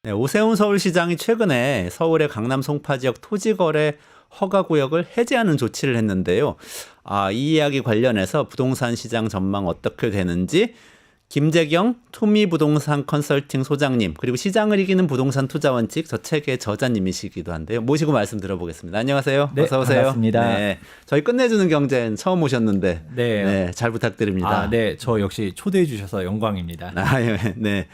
네, 오세훈 서울시장이 최근에 서울의 강남 송파 지역 토지거래 허가구역을 해제하는 조치를 했는데요. 이 이야기 관련해서 부동산 시장 전망 어떻게 되는지 김재경 투미부동산 컨설팅 소장님, 그리고 시장을 이기는 부동산 투자원칙 저 책의 저자님이시기도 한데요. 모시고 말씀 들어보겠습니다. 안녕하세요. 네, 어서 오세요. 반갑습니다. 네, 저희 끝내주는 경제는 처음 오셨는데 네. 잘 부탁드립니다. 네, 저 역시 초대해 주셔서 영광입니다. 예, 네.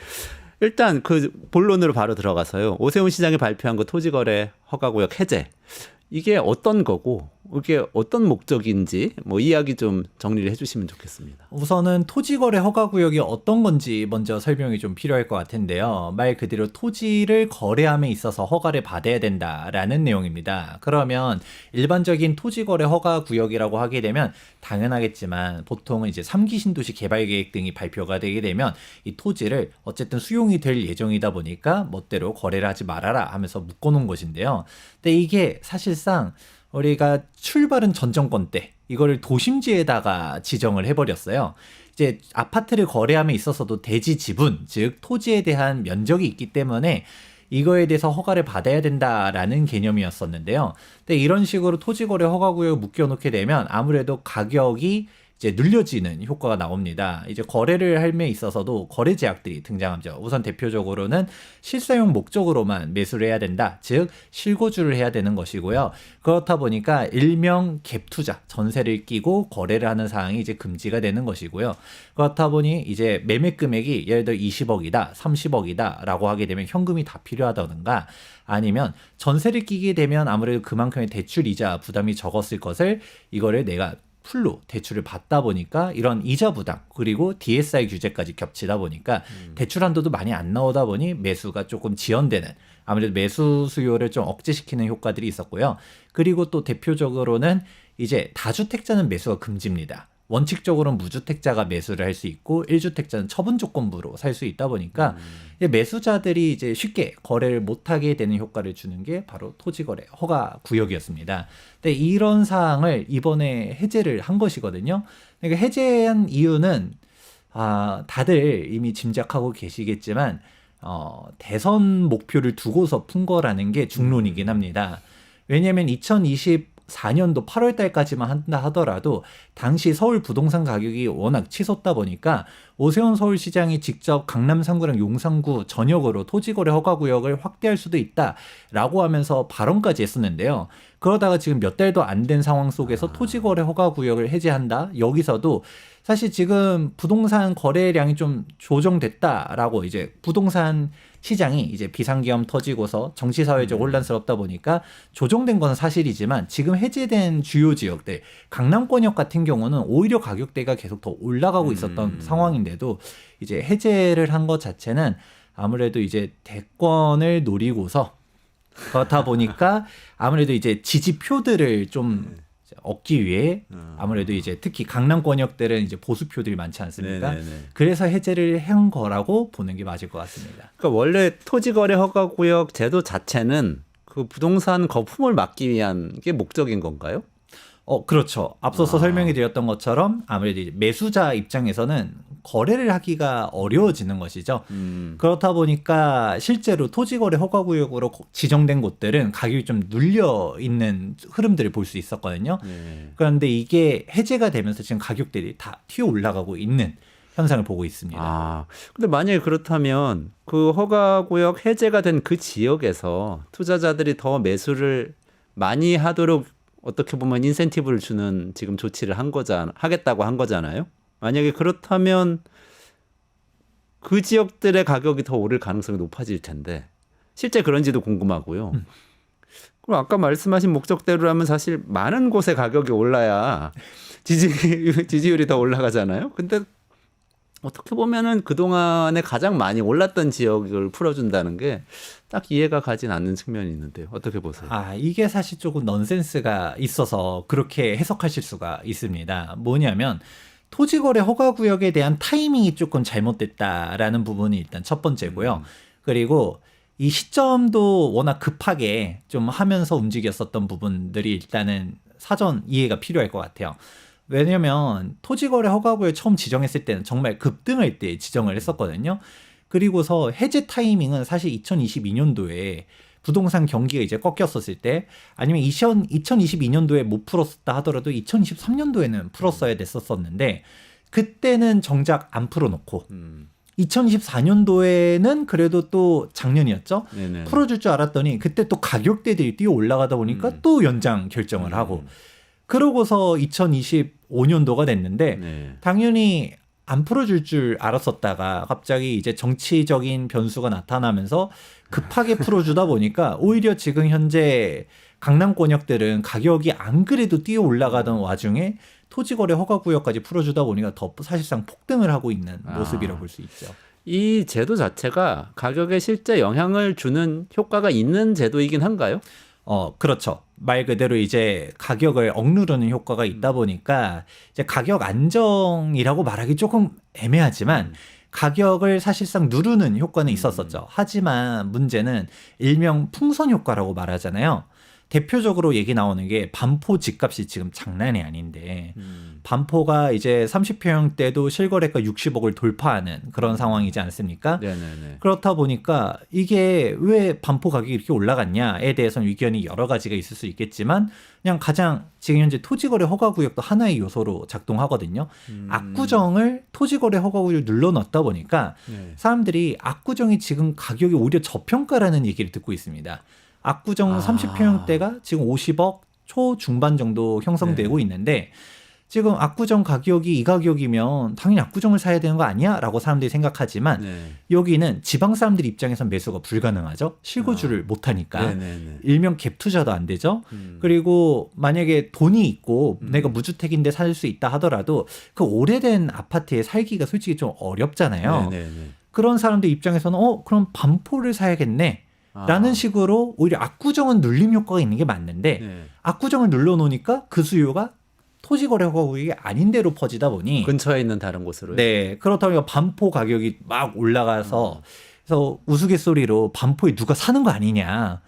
일단 그 본론으로 바로 들어가서요. 오세훈 시장이 발표한 그 토지거래 허가구역 해제. 이게 어떤 거고, 이게 어떤 목적인지 이야기 좀 정리를 해주시면 좋겠습니다. 우선은 토지거래 허가구역이 어떤 건지 먼저 설명이 좀 필요할 것 같은데요. 말 그대로 토지를 거래함에 있어서 허가를 받아야 된다라는 내용입니다. 그러면 일반적인 토지거래 허가구역이라고 하게 되면 당연하겠지만 보통은 이제 3기 신도시 개발계획 등이 발표가 되게 되면 이 토지를 어쨌든 수용이 될 예정이다 보니까 멋대로 거래를 하지 말아라 하면서 묶어놓은 것인데요. 근데 이게 사실상 우리가 출발은 전 정권 때 이거를 도심지에다가 지정을 해버렸어요. 이제 아파트를 거래함에 있어서도 대지 지분, 즉 토지에 대한 면적이 있기 때문에 이거에 대해서 허가를 받아야 된다라는 개념이었었는데요. 근데 이런 식으로 토지거래 허가구역을 묶여놓게 되면 아무래도 가격이 이제 늘려지는 효과가 나옵니다. 이제 거래를 할에 있어서도 거래 제약들이 등장하죠. 우선 대표적으로는 실사용 목적으로만 매수를 해야 된다. 즉 실거주를 해야 되는 것이고요. 그렇다 보니까 일명 갭 투자, 전세를 끼고 거래를 하는 사항이 이제 금지가 되는 것이고요. 그렇다 보니 이제 매매 금액이 예를 들어 20억이다, 30억이다라고 하게 되면 현금이 다 필요하다든가 아니면 전세를 끼게 되면 아무래도 그만큼의 대출 이자 부담이 적었을 것을 이거를 내가 풀로 대출을 받다 보니까 이런 이자 부담 그리고 DSR 규제까지 겹치다 보니까 대출 한도도 많이 안 나오다 보니 매수가 조금 지연되는 아무래도 매수 수요를 좀 억제시키는 효과들이 있었고요. 그리고 또 대표적으로는 이제 다주택자는 매수가 금지입니다. 원칙적으로는 무주택자가 매수를 할 수 있고 1주택자는 처분 조건부로 살 수 있다 보니까 매수자들이 이제 쉽게 거래를 못하게 되는 효과를 주는 게 바로 토지거래 허가 구역이었습니다. 근데 이런 사항을 이번에 해제를 한 것이거든요. 그러니까 해제한 이유는 다들 이미 짐작하고 계시겠지만 대선 목표를 두고서 푼 거라는 게 중론이긴 합니다. 왜냐하면 2024년도 8월 달까지만 한다 하더라도 당시 서울 부동산 가격이 워낙 치솟다 보니까 오세훈 서울시장이 직접 강남 3구랑 용산구 전역으로 토지거래 허가구역을 확대할 수도 있다라고 하면서 발언까지 했었는데요. 그러다가 지금 몇 달도 안 된 상황 속에서 토지거래 허가구역을 해제한다? 여기서도 사실 지금 부동산 거래량이 좀 조정됐다라고 이제 부동산 시장이 이제 비상계엄 터지고서 정치사회적 혼란스럽다 보니까 조정된 건 사실이지만 지금 해제된 주요 지역들 강남권역 같은 경우는 오히려 가격대가 계속 더 올라가고 있었던 상황인데도 이제 해제를 한 것 자체는 아무래도 이제 대권을 노리고서 그렇다 보니까 아무래도 이제 지지표들을 좀 얻기 위해 아무래도 이제 특히 강남 권역들은 이제 보수표들이 많지 않습니까? 네네네. 그래서 해제를 한 거라고 보는 게 맞을 것 같습니다. 그러니까 원래 토지거래 허가구역 제도 자체는 그 부동산 거품을 막기 위한 게 목적인 건가요? 그렇죠. 앞서서 설명해 드렸던 것처럼 아무래도 이제 매수자 입장에서는 거래를 하기가 어려워지는 것이죠. 그렇다 보니까 실제로 토지거래 허가구역으로 지정된 곳들은 가격이 좀 눌려 있는 흐름들을 볼 수 있었거든요. 그런데 이게 해제가 되면서 지금 가격들이 다 튀어 올라가고 있는 현상을 보고 있습니다. 근데 만약에 그렇다면 그 허가구역 해제가 된 그 지역에서 투자자들이 더 매수를 많이 하도록 어떻게 보면 인센티브를 주는 지금 조치를 하겠다고 한 거잖아요. 만약에 그렇다면 그 지역들의 가격이 더 오를 가능성이 높아질 텐데 실제 그런지도 궁금하고요. 그럼 아까 말씀하신 목적대로라면 사실 많은 곳의 가격이 올라야 지지율이 더 올라가잖아요. 근데 어떻게 보면은 그동안에 가장 많이 올랐던 지역을 풀어준다는 게 딱 이해가 가진 않는 측면이 있는데요. 어떻게 보세요? 이게 사실 조금 넌센스가 있어서 그렇게 해석하실 수가 있습니다. 뭐냐면 토지거래 허가구역에 대한 타이밍이 조금 잘못됐다라는 부분이 일단 첫 번째고요. 그리고 이 시점도 워낙 급하게 좀 하면서 움직였었던 부분들이 일단은 사전 이해가 필요할 것 같아요. 왜냐면 토지거래 허가구역 처음 지정했을 때는 정말 급등할 때 지정을 했었거든요. 그리고서 해제 타이밍은 사실 2022년도에 부동산 경기가 이제 꺾였었을 때 아니면 2022년도에 못 풀었다 하더라도 2023년도에는 풀었어야 됐었었는데 그때는 정작 안 풀어놓고 2024년도에는 그래도 또 작년이었죠. 네네. 풀어줄 줄 알았더니 그때 또 가격대들이 뛰어 올라가다 보니까 또 연장 결정을 하고 그러고서 2025년도가 됐는데 네. 당연히 안 풀어줄 줄 알았었다가 갑자기 이제 정치적인 변수가 나타나면서 급하게 풀어주다 보니까 오히려 지금 현재 강남 권역들은 가격이 안 그래도 뛰어 올라가던 와중에 토지거래 허가구역까지 풀어주다 보니까 더 사실상 폭등을 하고 있는 모습이라고 볼 수 있죠. 이 제도 자체가 가격에 실제 영향을 주는 효과가 있는 제도이긴 한가요? 그렇죠. 말 그대로 이제 가격을 억누르는 효과가 있다 보니까 이제 가격 안정이라고 말하기 조금 애매하지만 가격을 사실상 누르는 효과는 있었었죠. 하지만 문제는 일명 풍선 효과라고 말하잖아요. 대표적으로 얘기 나오는 게 반포 집값이 지금 장난이 아닌데 반포가 이제 30평형대도 실거래가 60억을 돌파하는 그런 상황이지 않습니까? 네네네. 그렇다 보니까 이게 왜 반포 가격이 이렇게 올라갔냐에 대해서는 의견이 여러 가지가 있을 수 있겠지만 그냥 가장 지금 현재 토지거래 허가구역도 하나의 요소로 작동하거든요. 압구정을 토지거래 허가구역을 눌러놨다 보니까 네. 사람들이 압구정이 지금 가격이 오히려 저평가라는 얘기를 듣고 있습니다. 압구정 30평형대가 지금 50억 초중반 정도 형성되고 있는데 지금 압구정 가격이 이 가격이면 당연히 압구정을 사야 되는 거 아니야? 라고 사람들이 생각하지만 네. 여기는 지방 사람들 입장에선 매수가 불가능하죠. 실거주를 못하니까. 네네네. 일명 갭 투자도 안 되죠. 그리고 만약에 돈이 있고 내가 무주택인데 살 수 있다 하더라도 그 오래된 아파트에 살기가 솔직히 좀 어렵잖아요. 네네네. 그런 사람들 입장에서는 그럼 반포를 사야겠네. 라는 식으로 오히려 압구정은 눌림 효과가 있는 게 맞는데 네. 압구정을 눌러놓으니까 그 수요가 토지거래 허가구역이 아닌 데로 퍼지다 보니 근처에 있는 다른 곳으로요? 네 그렇다 보니까 반포 가격이 막 올라가서 그래서 우스갯소리로 반포에 누가 사는 거 아니냐.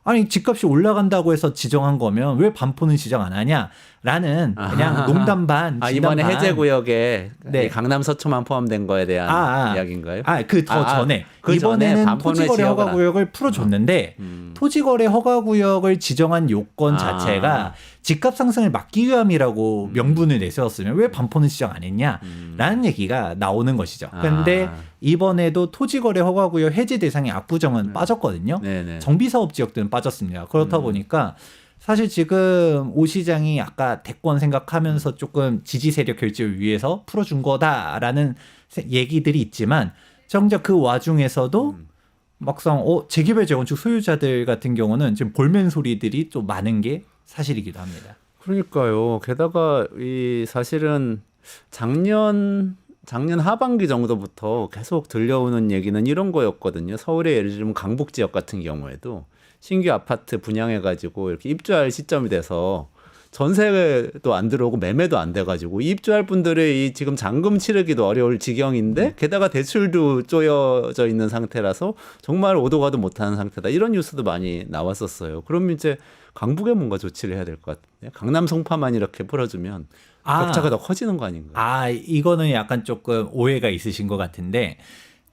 아니 집값이 올라간다고 해서 지정한 거면 왜 반포는 지정 안 하냐라는 그냥 농담 반 진담 이번에 반. 해제구역에 네. 강남 서초만 포함된 거에 대한 이야기인가요? 그 더 전에 그 전에 이번에는 반포는 토지거래 지역을 허가구역을 풀어줬는데 토지거래 허가구역을 지정한 요건 자체가 집값 상승을 막기 위함이라고 명분을 내세웠으면 왜 반포는 지정 안 했냐라는 얘기가 나오는 것이죠. 그런데 이번에도 토지거래 허가구역 해제 대상이 압구정은 빠졌거든요. 네네. 정비사업 지역들은 빠졌습니다. 그렇다 보니까 사실 지금 오 시장이 아까 대권 생각하면서 조금 지지 세력 결집을 위해서 풀어준 거다라는 얘기들이 있지만 정작 그 와중에서도 막상 재개발 재건축 소유자들 같은 경우는 지금 볼멘 소리들이 좀 많은 게 사실이기도 합니다. 그러니까요. 게다가 이 사실은 작년 하반기 정도부터 계속 들려오는 얘기는 이런 거였거든요. 서울의 예를 들면 강북 지역 같은 경우에도 신규 아파트 분양해가지고 이렇게 입주할 시점이 돼서 전세도 안 들어오고 매매도 안 돼가지고 입주할 분들의 이 지금 잔금 치르기도 어려울 지경인데 게다가 대출도 쪼여져 있는 상태라서 정말 오도 가도 못하는 상태다. 이런 뉴스도 많이 나왔었어요. 그럼 이제 강북에 뭔가 조치를 해야 될 것 같은데 강남 송파만 이렇게 풀어주면 격차가 더 커지는 거 아닌가요? 이거는 약간 조금 오해가 있으신 것 같은데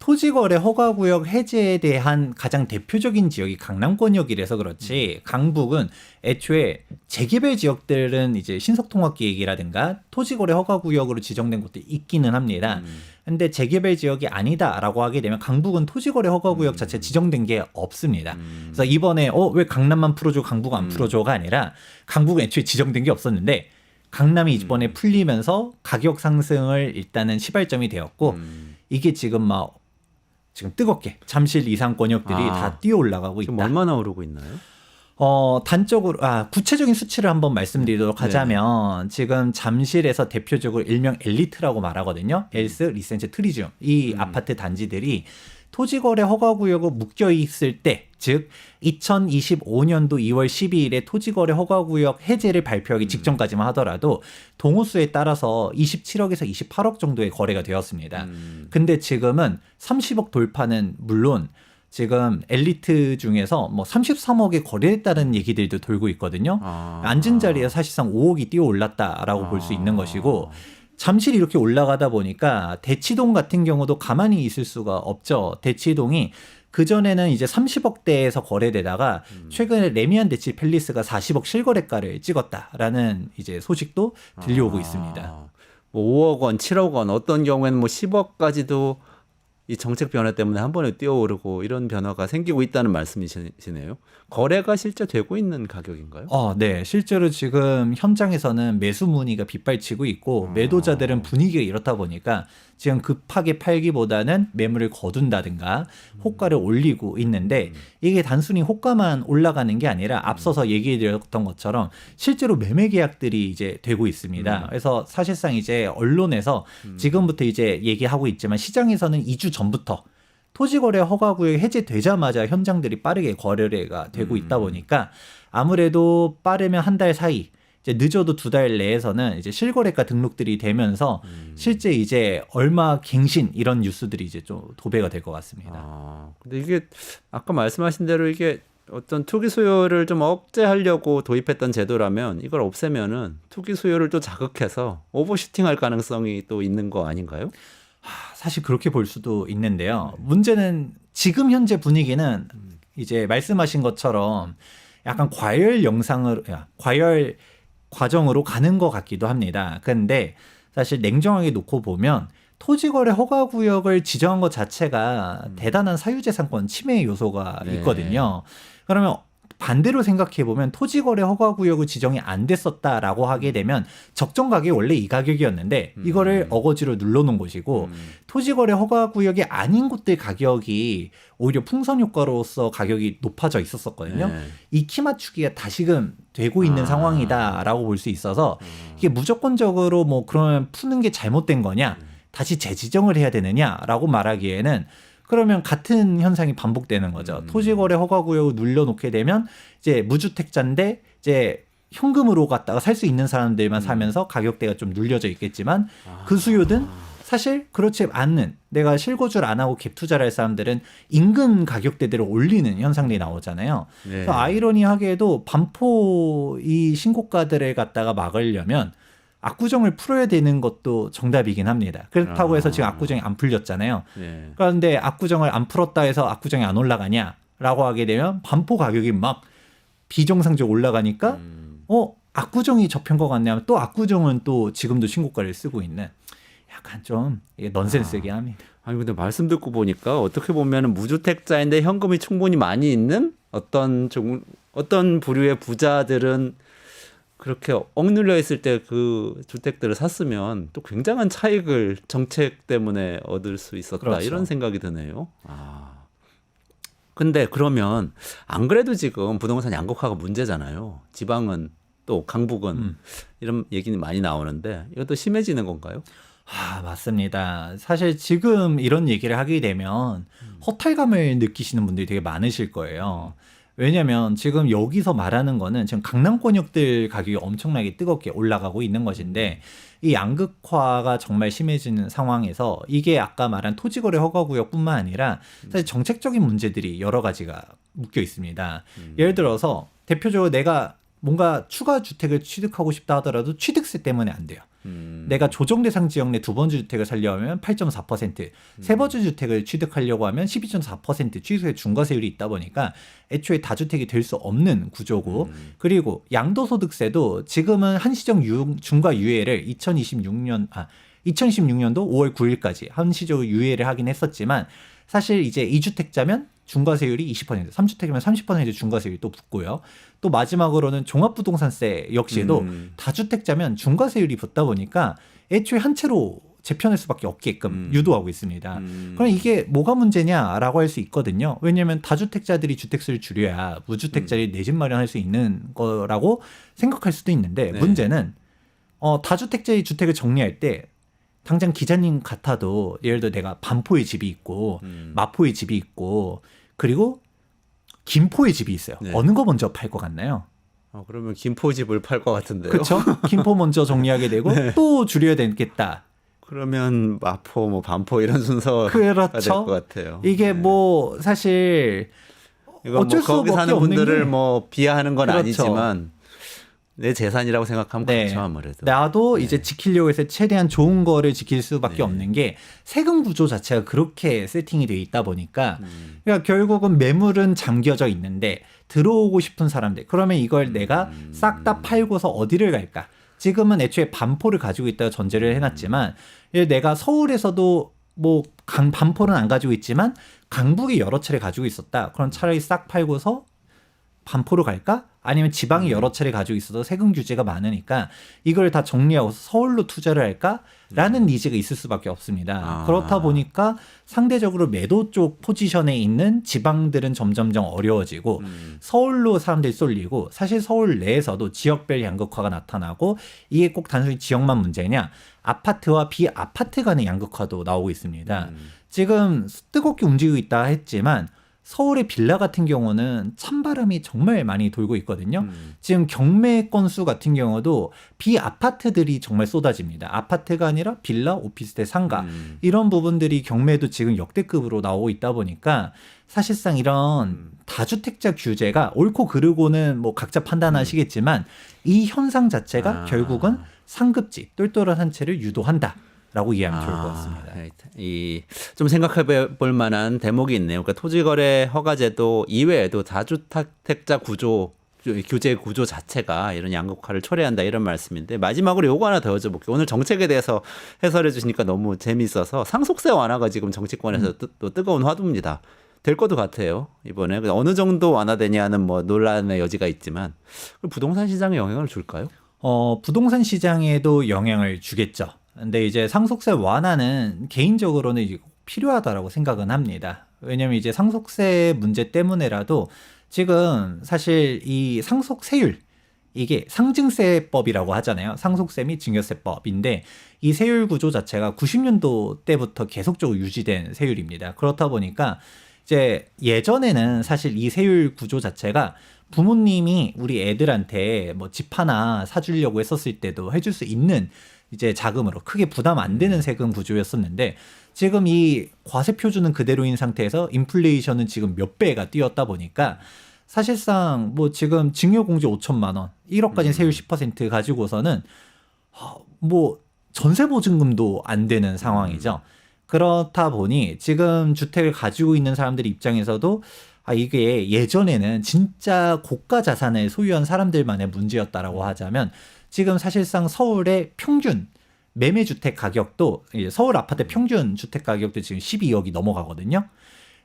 토지거래 허가구역 해제에 대한 가장 대표적인 지역이 강남권역이라서 그렇지 강북은 애초에 재개발 지역들은 이제 신속통합계획이라든가 토지거래 허가구역으로 지정된 곳들이 있기는 합니다. 근데 재개발 지역이 아니다라고 하게 되면 강북은 토지거래 허가구역 자체 지정된 게 없습니다. 그래서 이번에 왜 강남만 풀어줘 강북 안 풀어줘가 아니라 강북은 애초에 지정된 게 없었는데 강남이 이번에 풀리면서 가격 상승을 일단은 시발점이 되었고 이게 지금 뜨겁게 잠실 이상 권역들이 다 뛰어 올라가고 있다. 지금 얼마나 오르고 있나요? 단적으로 구체적인 수치를 한번 말씀드리도록 하자면 지금 잠실에서 대표적으로 일명 엘리트라고 말하거든요. 엘스, 리센츠, 트리지움 이 아파트 단지들이 토지거래 허가구역으로 묶여 있을 때, 즉 2025년도 2월 12일에 토지거래 허가구역 해제를 발표하기 직전까지만 하더라도 동호수에 따라서 27억에서 28억 정도의 거래가 되었습니다. 근데 지금은 30억 돌파는 물론 지금 엘리트 중에서 33억에 거래했다는 얘기들도 돌고 있거든요. 앉은 자리에 사실상 5억이 뛰어 올랐다라고 볼 수 있는 것이고 잠실 이렇게 올라가다 보니까 대치동 같은 경우도 가만히 있을 수가 없죠. 대치동이 그전에는 이제 30억대에서 거래되다가 최근에 레미안 대치 팰리스가 40억 실거래가를 찍었다라는 이제 소식도 들려오고 있습니다. 뭐 5억 원, 7억 원, 어떤 경우에는 뭐 10억까지도 이 정책 변화 때문에 한 번에 뛰어오르고 이런 변화가 생기고 있다는 말씀이시네요. 거래가 실제 되고 있는 가격인가요? 네. 실제로 지금 현장에서는 매수 문의가 빗발치고 있고 매도자들은 분위기가 이렇다 보니까 지금 급하게 팔기보다는 매물을 거둔다든가 호가를 올리고 있는데 이게 단순히 호가만 올라가는 게 아니라 앞서서 얘기해 드렸던 것처럼 실제로 매매 계약들이 이제 되고 있습니다. 그래서 사실상 이제 언론에서 지금부터 이제 얘기하고 있지만 시장에서는 2주 전부터 토지거래 허가구역이 해제되자마자 현장들이 빠르게 거래가 되고 있다 보니까 아무래도 빠르면 한 달 사이, 이제 늦어도 2달 내에서는 이제 실거래가 등록들이 되면서 실제 이제 얼마 갱신 이런 뉴스들이 이제 좀 도배가 될 것 같습니다. 근데 이게 아까 말씀하신 대로 이게 어떤 투기 수요를 좀 억제하려고 도입했던 제도라면 이걸 없애면은 투기 수요를 또 자극해서 오버슈팅할 가능성이 또 있는 거 아닌가요? 사실 그렇게 볼 수도 있는데요. 문제는 지금 현재 분위기는 이제 말씀하신 것처럼 약간 과열 과정으로 가는 것 같기도 합니다. 근데 사실 냉정하게 놓고 보면 토지거래 허가구역을 지정한 것 자체가 대단한 사유재산권 침해 요소가 있거든요. 그러면 반대로 생각해 보면 토지거래 허가구역을 지정이 안 됐었다라고 하게 되면 적정 가격이 원래 이 가격이었는데 이거를 어거지로 눌러놓은 곳이고 토지거래 허가구역이 아닌 곳들 가격이 오히려 풍선 효과로서 가격이 높아져 있었거든요. 이 키 맞추기가 다시금 되고 있는 상황이다라고 볼 수 있어서 이게 무조건적으로 뭐 그러면 푸는 게 잘못된 거냐, 다시 재지정을 해야 되느냐라고 말하기에는 그러면 같은 현상이 반복되는 거죠. 토지거래 허가구역을 눌러놓게 되면 이제 무주택자인데 이제 현금으로 갖다가 살 수 있는 사람들만 사면서 가격대가 좀 눌려져 있겠지만 그 수요든 사실 그렇지 않는, 내가 실거주를 안 하고 갭 투자를 할 사람들은 임금 가격대대로 올리는 현상들이 나오잖아요. 그래서 아이러니하게도 반포 이 신고가들을 갖다가 막으려면 압구정을 풀어야 되는 것도 정답이긴 합니다. 그렇다고 해서 지금 압구정이 안 풀렸잖아요. 그런데 압구정을 안 풀었다 해서 압구정이 안 올라가냐라고 하게 되면 반포 가격이 막 비정상적으로 올라가니까 압구정이 접힌 것 같네 하면 또 압구정은 또 지금도 신고가를 쓰고 있는 약간 좀 이게 넌센스이긴 합니다. 아니 근데 말씀 듣고 보니까 어떻게 보면 무주택자인데 현금이 충분히 많이 있는 어떤 부류의 부자들은 그렇게 억눌려 있을 때 그 주택들을 샀으면 또 굉장한 차익을 정책 때문에 얻을 수 있었다. 그렇죠. 이런 생각이 드네요. 근데 그러면 안 그래도 지금 부동산 양극화가 문제잖아요. 지방은 또 강북은 이런 얘기는 많이 나오는데 이것도 심해지는 건가요? 맞습니다. 사실 지금 이런 얘기를 하게 되면 허탈감을 느끼시는 분들이 되게 많으실 거예요. 왜냐면 지금 여기서 말하는 거는 지금 강남권역들 가격이 엄청나게 뜨겁게 올라가고 있는 것인데 이 양극화가 정말 심해지는 상황에서 이게 아까 말한 토지거래 허가구역뿐만 아니라 사실 정책적인 문제들이 여러 가지가 묶여 있습니다. 예를 들어서 대표적으로 내가 뭔가 추가 주택을 취득하고 싶다 하더라도 취득세 때문에 안 돼요. 내가 조정 대상 지역 내 두 번째 주택을 살려고 하면 8.4%, 세 번째 주택을 취득하려고 하면 12.4% 취득세 중과세율이 있다 보니까 애초에 다주택이 될 수 없는 구조고, 그리고 양도소득세도 지금은 한시적 중과 유예를 2026년도 5월 9일까지 한시적으로 유예를 하긴 했었지만 사실 이제 2주택자면 중과세율이 20%, 3주택이면 30% 중과세율이 또 붙고요. 또 마지막으로는 종합부동산세 역시도 다주택자면 중과세율이 붙다 보니까 애초에 한 채로 재편할 수밖에 없게끔 유도하고 있습니다. 그럼 이게 뭐가 문제냐라고 할 수 있거든요. 왜냐하면 다주택자들이 주택수를 줄여야 무주택자들이 내 집 마련할 수 있는 거라고 생각할 수도 있는데 문제는 다주택자의 주택을 정리할 때 당장 기자님 같아도 예를 들어 내가 반포에 집이 있고 마포에 집이 있고 그리고 김포에 집이 있어요. 어느 거 먼저 팔 것 같나요? 그러면 김포 집을 팔 것 같은데요. 그렇죠. 김포 먼저 정리하게 되고 또 줄여야 되겠다. 그러면 마포, 뭐 반포 이런 순서가 될 것 같아요. 이게 뭐 사실 이거 어쩔 뭐 거기 수밖에 사는 없는 분들을 게 뭐 비하하는 건 그렇죠. 아니지만 내 재산이라고 생각하면 네. 그렇죠, 아무래도. 나도 네. 이제 지키려고 해서 최대한 좋은 거를 지킬 수밖에 네. 없는 게 세금 구조 자체가 그렇게 세팅이 돼 있다 보니까 그러니까 결국은 매물은 잠겨져 있는데 들어오고 싶은 사람들 그러면 이걸 내가 싹 다 팔고서 어디를 갈까? 지금은 애초에 반포를 가지고 있다고 전제를 해놨지만 내가 서울에서도 뭐 반포는 안 가지고 있지만 강북이 여러 차례 가지고 있었다. 그럼 차라리 싹 팔고서 반포로 갈까? 아니면 지방이 여러 차례 가지고 있어도 세금 규제가 많으니까 이걸 다 정리하고 서울로 투자를 할까? 라는 니즈가 있을 수밖에 없습니다. 그렇다 보니까 상대적으로 매도 쪽 포지션에 있는 지방들은 점점점 어려워지고 서울로 사람들이 쏠리고 사실 서울 내에서도 지역별 양극화가 나타나고 이게 꼭 단순히 지역만 문제냐? 아파트와 비아파트 간의 양극화도 나오고 있습니다. 지금 뜨겁게 움직이고 있다 했지만 서울의 빌라 같은 경우는 찬바람이 정말 많이 돌고 있거든요. 지금 경매 건수 같은 경우도 비아파트들이 정말 쏟아집니다. 아파트가 아니라 빌라, 오피스텔, 상가 이런 부분들이 경매도 지금 역대급으로 나오고 있다 보니까 사실상 이런 다주택자 규제가 옳고 그르고는 뭐 각자 판단하시겠지만 이 현상 자체가 결국은 상급지, 똘똘한 한 채를 유도한다. 라고 이해하면 좋을 것 같습니다. 좀 생각해 볼 만한 대목이 있네요. 그러니까 토지거래 허가제도 이외에도 다주택자 규제 구조 자체가 이런 양극화를 초래한다 이런 말씀인데 마지막으로 요거 하나 더 여쭤볼게요. 오늘 정책에 대해서 해설해 주시니까 너무 재미있어서 상속세 완화가 지금 정치권에서 또 뜨거운 화두입니다. 될 것도 같아요. 이번에 어느 정도 완화되냐는 뭐 논란의 여지가 있지만 부동산 시장에 영향을 줄까요? 부동산 시장에도 영향을 주겠죠. 근데 이제 상속세 완화는 개인적으로는 이제 필요하다라고 생각은 합니다. 왜냐면 이제 상속세 문제 때문에라도 지금 사실 이 상속세율 이게 상증세법이라고 하잖아요. 상속세 및 증여세법인데 이 세율 구조 자체가 90년도 때부터 계속적으로 유지된 세율입니다. 그렇다 보니까 이제 예전에는 사실 이 세율 구조 자체가 부모님이 우리 애들한테 뭐 집 하나 사주려고 했었을 때도 해줄 수 있는 이제 자금으로 크게 부담 안 되는 세금 구조였었는데 지금 이 과세 표준은 그대로인 상태에서 인플레이션은 지금 몇 배가 뛰었다 보니까 사실상 뭐 지금 징여공제 5천만 원, 1억까지 세율 10% 가지고서는 뭐 전세 보증금도 안 되는 상황이죠. 그렇다 보니 지금 주택을 가지고 있는 사람들 입장에서도 이게 예전에는 진짜 고가 자산을 소유한 사람들만의 문제였다라고 하자면 지금 사실상 서울의 평균 매매주택 가격도 서울 아파트 평균 주택 가격도 지금 12억이 넘어가거든요.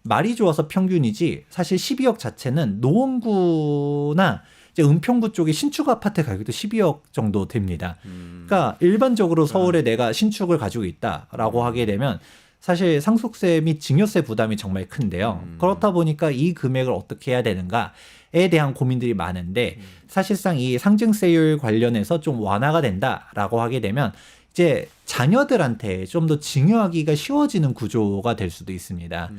말이 좋아서 평균이지 사실 12억 자체는 노원구나 이제 은평구 쪽의 신축 아파트 가격도 12억 정도 됩니다. 그러니까 일반적으로 서울에 내가 신축을 가지고 있다라고 하게 되면 사실 상속세 및 증여세 부담이 정말 큰데요. 그렇다 보니까 이 금액을 어떻게 해야 되는가에 대한 고민들이 많은데 사실상 이 상증세율 관련해서 좀 완화가 된다라고 하게 되면 이제 자녀들한테 좀 더 증여하기가 쉬워지는 구조가 될 수도 있습니다.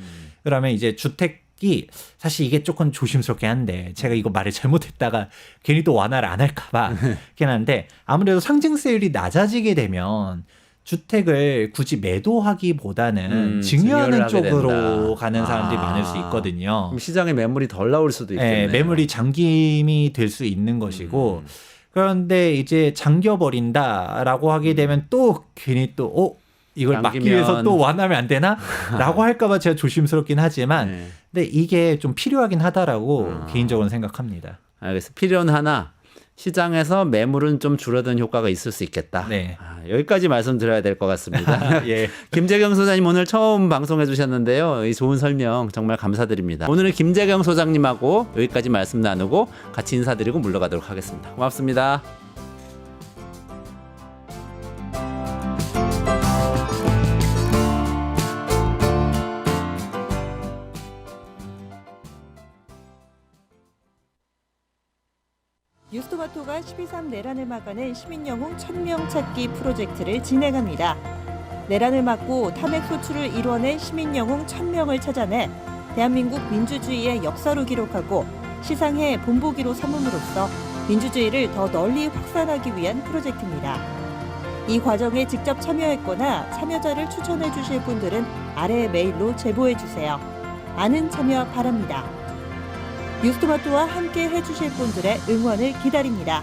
그러면 이제 주택이 사실 이게 조금 조심스럽게 한데 제가 이거 말을 잘못했다가 괜히 또 완화를 안 할까 봐 그렇긴 한데 아무래도 상증세율이 낮아지게 되면 주택을 굳이 매도하기보다는 증여하는 쪽으로 가는 사람들이 많을 수 있거든요. 그럼 시장에 매물이 덜 나올 수도 있겠네요. 네, 매물이 잠김이 될 수 있는 것이고 그런데 이제 잠겨버린다라고 하게 되면 또 괜히 또 이걸 막기 위해서 또 완화하면 안 되나? 라고 할까봐 제가 조심스럽긴 하지만 근데 이게 좀 필요하긴 하다라고 개인적으로는 생각합니다. 알겠습니다. 필요는 하나 시장에서 매물은 좀 줄어든 효과가 있을 수 있겠다. 네. 여기까지 말씀드려야 될 것 같습니다. 예. 김재경 소장님 오늘 처음 방송해 주셨는데요. 이 좋은 설명 정말 감사드립니다. 오늘은 김재경 소장님하고 여기까지 말씀 나누고 같이 인사드리고 물러가도록 하겠습니다. 고맙습니다. 뉴스토마토가 12.3 내란을 막아낸 시민영웅 1000명 찾기 프로젝트를 진행합니다. 내란을 막고 탄핵 소추를 이뤄낸 시민영웅 1000명을 찾아내 대한민국 민주주의의 역사로 기록하고 시상해 본보기로 삼음으로써 민주주의를 더 널리 확산하기 위한 프로젝트입니다. 이 과정에 직접 참여했거나 참여자를 추천해 주실 분들은 아래 메일로 제보해 주세요. 많은 참여 바랍니다. 뉴스토마토와 함께 해주실 분들의 응원을 기다립니다.